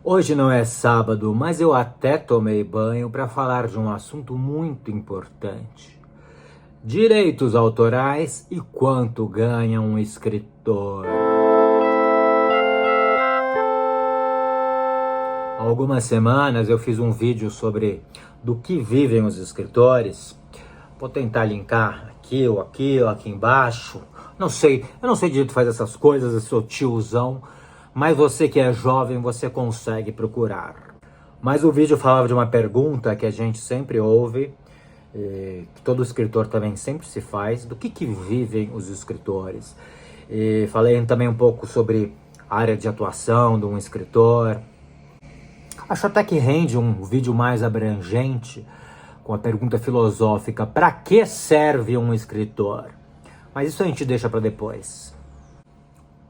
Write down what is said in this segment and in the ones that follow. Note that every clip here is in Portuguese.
Hoje não é sábado, mas eu até tomei banho para falar de um assunto muito importante. Direitos autorais e quanto ganha um escritor. Há algumas semanas eu fiz um vídeo sobre do que vivem os escritores. Vou tentar linkar aqui ou aqui embaixo. Não sei, eu não sei direito fazer essas coisas, eu sou tiozão. Mas você que é jovem, você consegue procurar. Mas o vídeo falava de uma pergunta que a gente sempre ouve, que todo escritor também sempre se faz, do que vivem os escritores. E falei também um pouco sobre a área de atuação de um escritor. Acho até que rende um vídeo mais abrangente, com a pergunta filosófica: para que serve um escritor? Mas isso a gente deixa para depois.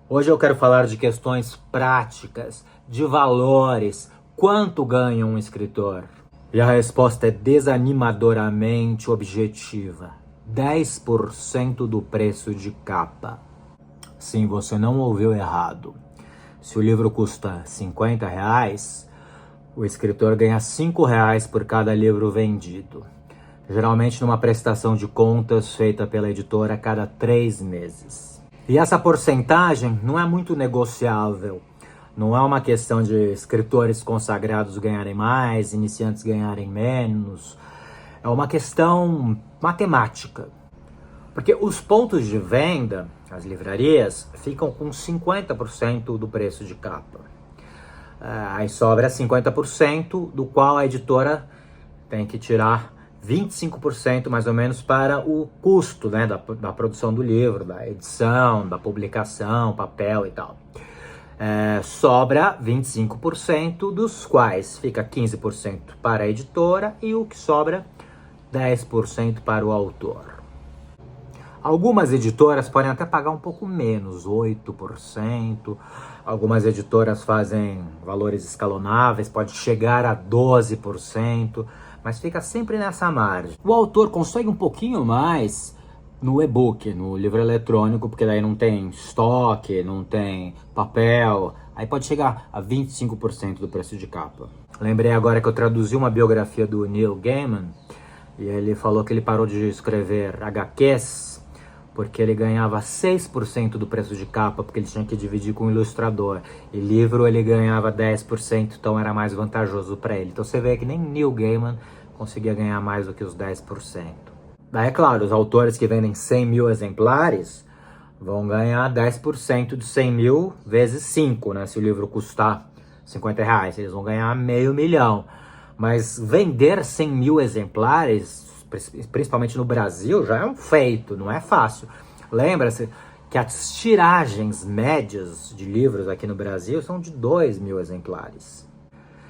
Hoje eu quero falar de questões práticas, de valores, quanto ganha um escritor? E a resposta é desanimadoramente objetiva: 10% do preço de capa. Sim, você não ouviu errado. Se o livro custa R$50, o escritor ganha R$5 por cada livro vendido. Geralmente numa prestação de contas feita pela editora a cada 3 meses. E essa porcentagem não é muito negociável. Não é uma questão de escritores consagrados ganharem mais, iniciantes ganharem menos. É uma questão matemática. Porque os pontos de venda, as livrarias, ficam com 50% do preço de capa. Aí sobra 50%, do qual a editora tem que tirar 25% mais ou menos para o custo, né, da produção do livro, da edição, da publicação, papel e tal. Sobra 25%, dos quais fica 15% para a editora e o que sobra 10% para o autor. Algumas editoras podem até pagar um pouco menos, 8%. Algumas editoras fazem valores escalonáveis, pode chegar a 12%. Mas fica sempre nessa margem. O autor consegue um pouquinho mais no e-book, no livro eletrônico, porque daí não tem estoque, não tem papel. Aí pode chegar a 25% do preço de capa. Lembrei agora que eu traduzi uma biografia do Neil Gaiman, e ele falou que ele parou de escrever HQs porque ele ganhava 6% do preço de capa, porque ele tinha que dividir com o ilustrador. E livro ele ganhava 10%, então era mais vantajoso para ele. Então você vê que nem Neil Gaiman conseguia ganhar mais do que os 10%. Daí é claro, os autores que vendem 100 mil exemplares vão ganhar 10% de 100 mil vezes 5, né? Se o livro custar R$50, eles vão ganhar R$500 mil. Mas vender 100 mil exemplares, principalmente no Brasil, já é um feito, não é fácil. Lembra-se que as tiragens médias de livros aqui no Brasil são de 2 mil exemplares.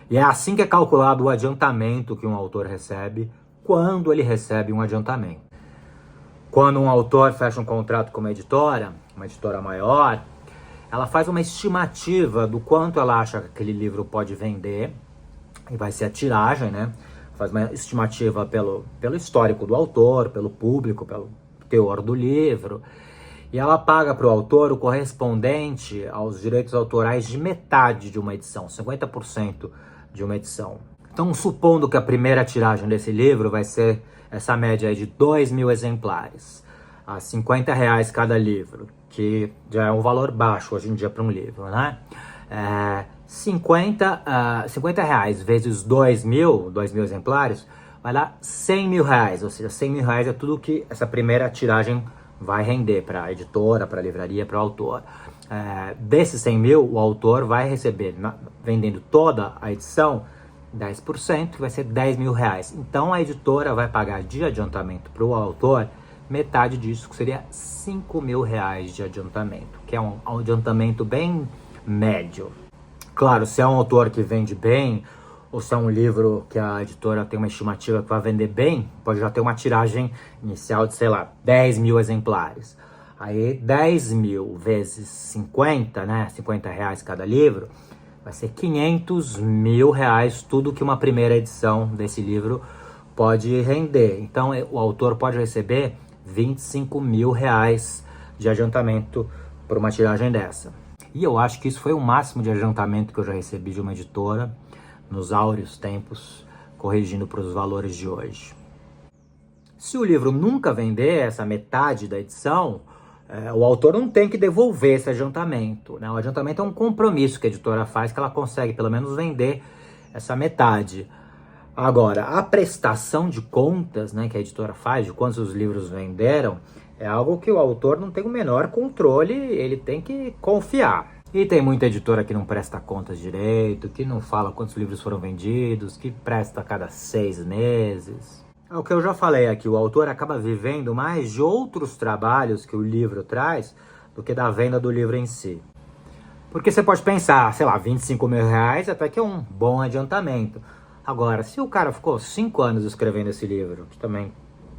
E é assim que é calculado o adiantamento que um autor recebe, quando ele recebe um adiantamento. Quando um autor fecha um contrato com uma editora maior, ela faz uma estimativa do quanto ela acha que aquele livro pode vender, e vai ser a tiragem, né? Faz uma estimativa pelo histórico do autor, pelo público, pelo teor do livro. E ela paga para o autor o correspondente aos direitos autorais de metade de uma edição, 50% de uma edição. Então, supondo que a primeira tiragem desse livro vai ser essa média aí de 2 mil exemplares, a R$50 cada livro, que já é um valor baixo hoje em dia para um livro, né? 50 reais vezes 2 mil exemplares vai dar 100 mil reais, ou seja, 100 mil reais é tudo que essa primeira tiragem vai render para a editora, para a livraria, para o autor. Desses 100 mil, o autor vai receber, vendendo toda a edição, 10%, que vai ser 10 mil reais. Então a editora vai pagar de adiantamento para o autor metade disso, que seria 5 mil reais de adiantamento, que é um adiantamento bem médio. Claro, se é um autor que vende bem, ou se é um livro que a editora tem uma estimativa que vai vender bem, pode já ter uma tiragem inicial de, sei lá, 10 mil exemplares. Aí 10 mil vezes 50, né, 50 reais cada livro, vai ser 500 mil reais, tudo que uma primeira edição desse livro pode render. Então o autor pode receber 25 mil reais de adiantamento por uma tiragem dessa. E eu acho que isso foi o máximo de adiantamento que eu já recebi de uma editora nos áureos tempos, corrigindo para os valores de hoje. Se o livro nunca vender essa metade da edição, o autor não tem que devolver esse adiantamento, né? O adiantamento é um compromisso que a editora faz, que ela consegue pelo menos vender essa metade. Agora, a prestação de contas, né, que a editora faz de quantos os livros venderam, é algo que o autor não tem o menor controle, ele tem que confiar. E tem muita editora que não presta contas direito, que não fala quantos livros foram vendidos, que presta a cada 6 meses. É o que eu já falei aqui, o autor acaba vivendo mais de outros trabalhos que o livro traz do que da venda do livro em si. Porque você pode pensar, sei lá, 25 mil reais até que é um bom adiantamento. Agora, se o cara ficou 5 anos escrevendo esse livro, que também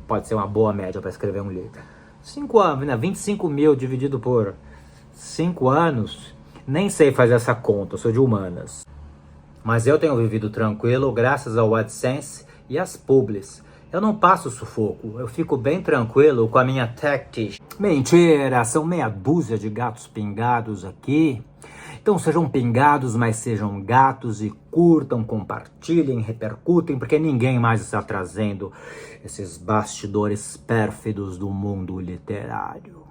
pode ser uma boa média para escrever um livro. 5 anos, né? 25 mil dividido por 5 anos, nem sei fazer essa conta, eu sou de humanas. Mas eu tenho vivido tranquilo graças ao AdSense e às publis. Eu não passo sufoco, eu fico bem tranquilo com a minha tactic. Mentira, são meia dúzia de gatos pingados aqui. Então sejam pingados, mas sejam gatos e curtam, compartilhem, repercutem, porque ninguém mais está trazendo esses bastidores pérfidos do mundo literário.